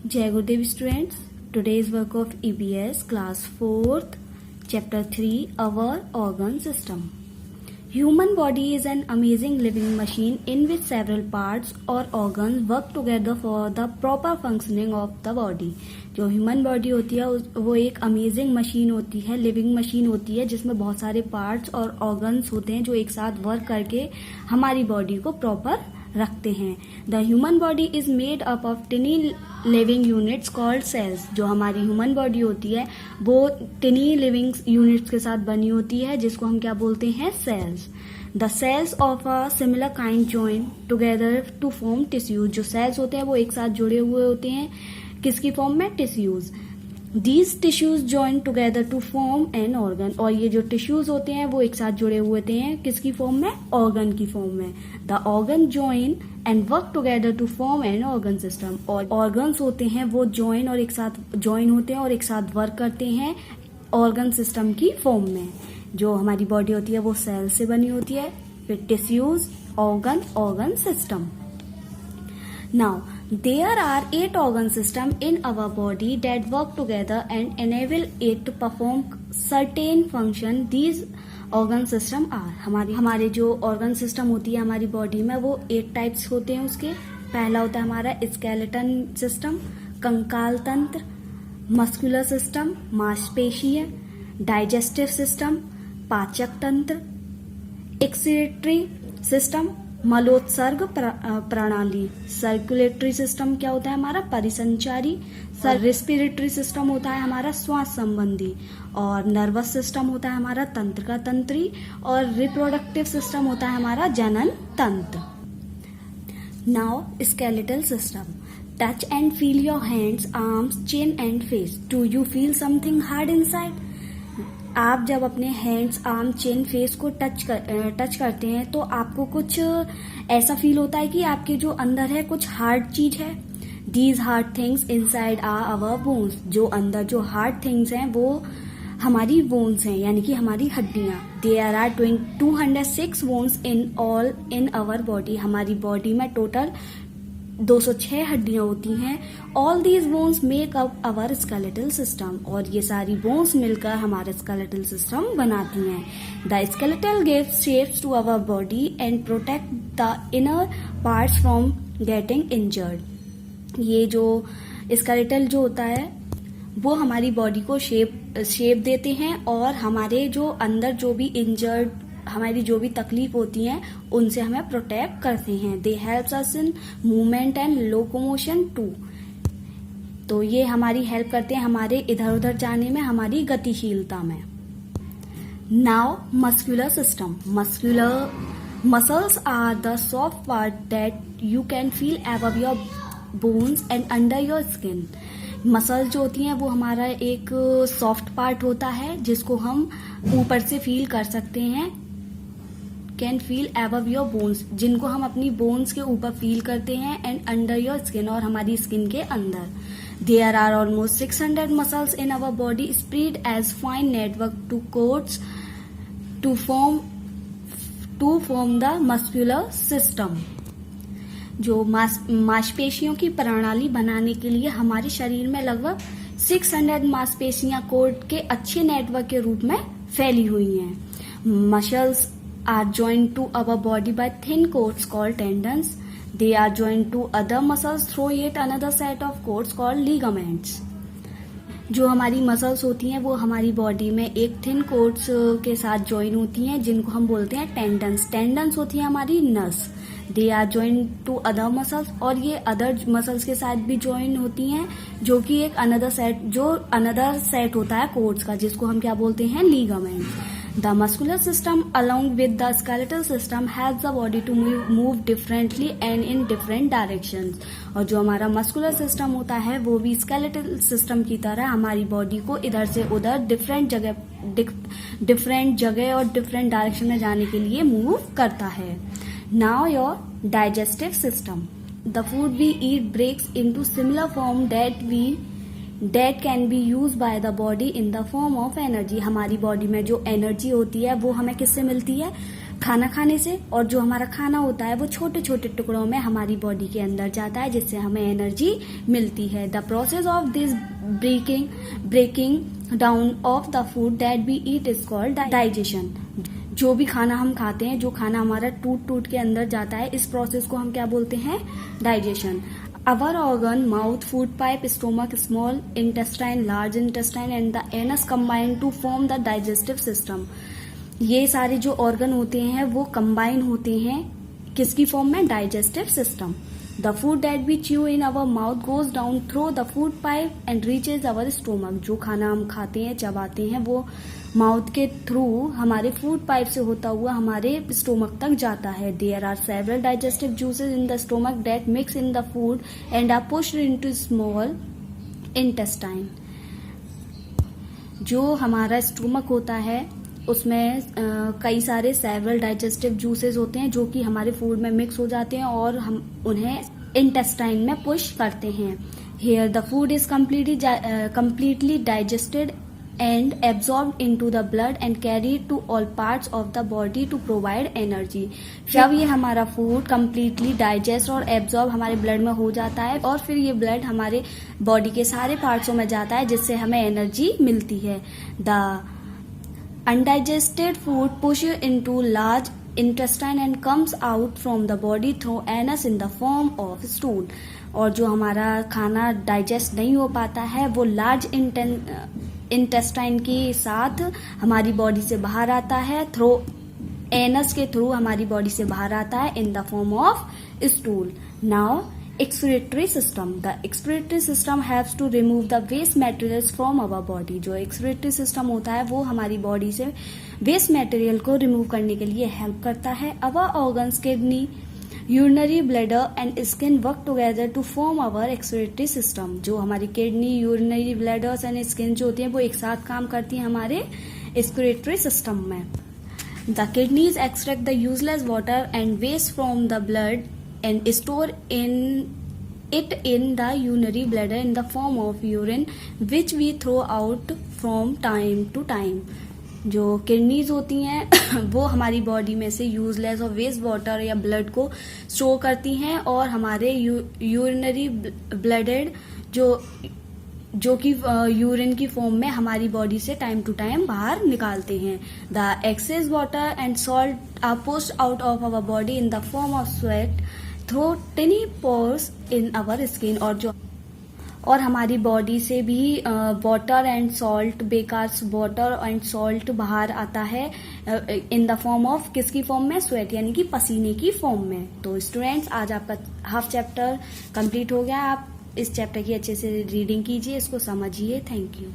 Jai Gurudev students, today's work of EBS class 4th chapter 3 our organ system. Human body is an amazing living machine in which several parts or organs work together for the proper functioning of the body. जो human body होती है वो एक amazing machine होती है, living machine होती है जिसमें बहुत सारे पार्ट्स और ऑर्गन्स होते हैं जो एक साथ वर्क करके हमारी बॉडी को प्रॉपर रखते हैं. The human body is made up of tiny living units called cells. जो हमारी ह्यूमन बॉडी होती है वो टिनी लिविंग यूनिट्स के साथ बनी होती है जिसको हम क्या बोलते हैं, cells. The cells of a similar kind join together to form tissues. जो सेल्स होते हैं वो एक साथ जुड़े हुए होते हैं किसकी फॉर्म में, tissues. These tissues join together to form an organ. और ये जो टिश्यूज होते हैं वो एक साथ जुड़े हुए होते हैं किसकी फॉर्म में, ऑर्गन की फॉर्म में. The organ join and work together to form an organ system. और ऑर्गन्स होते हैं वो ज्वाइन और एक साथ ज्वाइन होते हैं और एक साथ वर्क करते हैं ऑर्गन सिस्टम की फॉर्म में. जो हमारी बॉडी होती है वो सेल से बनी होती है, फिर tissues, organ, organ system. Now, there are 8 organ systems in our body that work together and enable it to perform certain function. These organ system are हमारे जो organ system होती है हमारी body में वो 8 types होते हैं उसके. पहला होता है हमारा skeleton system, कंकाल तंत्र, muscular system, मांसपेशीय, digestive system, पाचक तंत्र, excretory system, मलोत्सर्ग प्रणाली, सर्कुलेटरी सिस्टम क्या होता है हमारा, परिसंचारी, रेस्पिरेटरी सिस्टम होता है हमारा श्वास संबंधी, और नर्वस सिस्टम होता है हमारा तंत्र का तंत्री, और रिप्रोडक्टिव सिस्टम होता है हमारा जनन तंत्र. Now skeletal system. Touch and feel your hands, arms, chin and face. Do you feel something hard inside. आप जब अपने हैंड्स, आर्म, चिन, फेस को टच करते हैं तो आपको कुछ ऐसा फील होता है कि आपके जो अंदर है कुछ हार्ड चीज है. These hard things inside are our bones. जो अंदर जो हार्ड थिंग्स हैं वो हमारी बोन्स हैं यानी कि हमारी हड्डियां. There are 206 bones in all in our body. हमारी बॉडी में टोटल 206 हड्डियां होती हैं. All these bones make up our skeletal system. और ये सारी बोन्स मिलकर हमारा स्केलेटल सिस्टम बनाती हैं. The skeletal gives shapes to our body and protect the inner parts from getting injured. ये जो स्केलेटल जो होता है वो हमारी बॉडी को शेप देते हैं और हमारे जो अंदर जो भी इंजर्ड हमारी जो भी तकलीफ होती है उनसे हमें प्रोटेक्ट करते हैं. They helps us in movement and locomotion too. तो ये हमारी हेल्प करते हैं हमारे इधर उधर जाने में, हमारी गतिशीलता में. Now muscular system. Muscles are the soft part that you can feel above your bones and under your skin. Muscles जो होती हैं वो हमारा एक सॉफ्ट पार्ट होता है जिसको हम ऊपर से फील कर सकते हैं. Can feel above your bones, जिनको हम अपनी बोन्स के ऊपर फील करते हैं, एंड अंडर योर स्किन, और हमारी स्किन के अंदर. There are almost 600 muscles in our body spread as fine network to cords to form the muscular system. जो मांसपेशियों की प्रणाली बनाने के लिए हमारे शरीर में लगभग 600 मांसपेशियां कोर्ड के अच्छे नेटवर्क के रूप में फैली हुई हैं. Muscles are joined to our body by thin cords called tendons. They are joined to other muscles through yet another set of cords called ligaments. जो हमारी मसल्स होती हैं वो हमारी बॉडी में एक थिन कोर्ड्स के साथ ज्वाइन होती हैं जिनको हम बोलते हैं टेंडन्स. टेंडन्स होती है हमारी नस. They are join to other muscles, और ये अदर मसल्स के साथ भी ज्वाइन होती हैं जो कि एक अनदर सेट होता है कोर्ड्स का जिसको हम क्या बोलते हैं, ligament. The muscular system along with the skeletal system helps the body to move differently and in different directions. और जो हमारा मस्कुलर सिस्टम होता है वो भी स्केलेटल सिस्टम की तरह हमारी बॉडी को इधर से उधर डिफरेंट जगह और डिफरेंट डायरेक्शन में जाने के लिए मूव करता है. Now your digestive system. The food we eat breaks into similar form that can be used by the body in the form of energy. हमारी बॉडी में जो एनर्जी होती है वो हमें किससे मिलती है, खाना खाने से, और जो हमारा खाना होता है वो छोटे छोटे टुकड़ों में हमारी बॉडी के अंदर जाता है, जिससे हमें एनर्जी मिलती है। The process of this breaking down of the food that we eat is called digestion. जो भी खाना हम खाते हैं, जो खाना हमारा टूट टूट के अंदर जाता है, इस प्रोसेस को हम क्या बोलते हैं? Digestion. Our organ, mouth, food pipe, stomach, small intestine, large intestine and the anus combine to form the digestive system. ये सारे जो ऑर्गन होते हैं वो कंबाइन होते हैं किसकी फॉर्म में? Digestive system. The food that we chew in our mouth goes down through the food pipe and reaches our stomach. जो खाना हम खाते हैं, चबाते हैं, वो माउथ के थ्रू हमारे फूड पाइप से होता हुआ हमारे स्टोमक तक जाता है। There are several digestive juices in the stomach that mix in the food and are pushed into small intestine. जो हमारा स्टोमक होता है उसमें कई सारे सेवरल डाइजेस्टिव जूसेस होते हैं जो कि हमारे फूड में मिक्स हो जाते हैं और हम उन्हें इंटेस्टाइन में पुश करते हैं। Here the food is completely digested and absorbed into the blood and carried to all parts of the body to provide energy। जब ये हमारा फूड completely digest और absorb हमारे ब्लड में हो जाता है और फिर ये ब्लड हमारे बॉडी के सारे पार्ट्सों में जाता है, जिससे हमें एनर्जी मिलती है। The undigested food pushes into large intestine and comes out from the body through anus in the form of stool। और जो हमारा खाना डाइजेस्ट नहीं हो पाता है वो लार्ज इंटेस्टाइन के साथ हमारी बॉडी से बाहर आता है, थ्रू एनस के थ्रू हमारी बॉडी से बाहर आता है in the form of stool. Now excretory system. The excretory system haves to remove the waste materials from our body. जो एक्सक्रीटरी सिस्टम होता है वो हमारी बॉडी से वेस्ट मटेरियल को रिमूव करने के लिए हेल्प करता है। Our organs, kidney, urinary bladder and skin work together to form our excretory system. जो हमारी kidney, urinary bladders and skin जो होती है वो एक साथ काम करती है हमारे एक्सक्रीटरी सिस्टम में। The kidneys extract the useless water and waste from the blood and store it in the urinary bladder in the form of urine which we throw out from time to time। जो kidneys होती हैं वो हमारी body में से useless और waste water या blood को स्टोर करती हैं और हमारे यूरिनरी ब्लडेड जो कि यूरिन की फॉर्म में हमारी बॉडी से टाइम टू टाइम बाहर निकालते हैं। The excess water and salt are pushed out of our body in the form of sweat through tiny pores in our skin. और हमारी बॉडी से भी वाटर एंड सॉल्ट, बेकार वाटर एंड सॉल्ट बाहर आता है इन द फॉर्म ऑफ किसकी form में? स्वेट, यानी कि पसीने की फॉर्म में। तो स्टूडेंट्स, आज आपका हाफ चैप्टर कंप्लीट हो गया। आप इस चैप्टर की अच्छे से रीडिंग कीजिए, इसको समझिए। Thank you.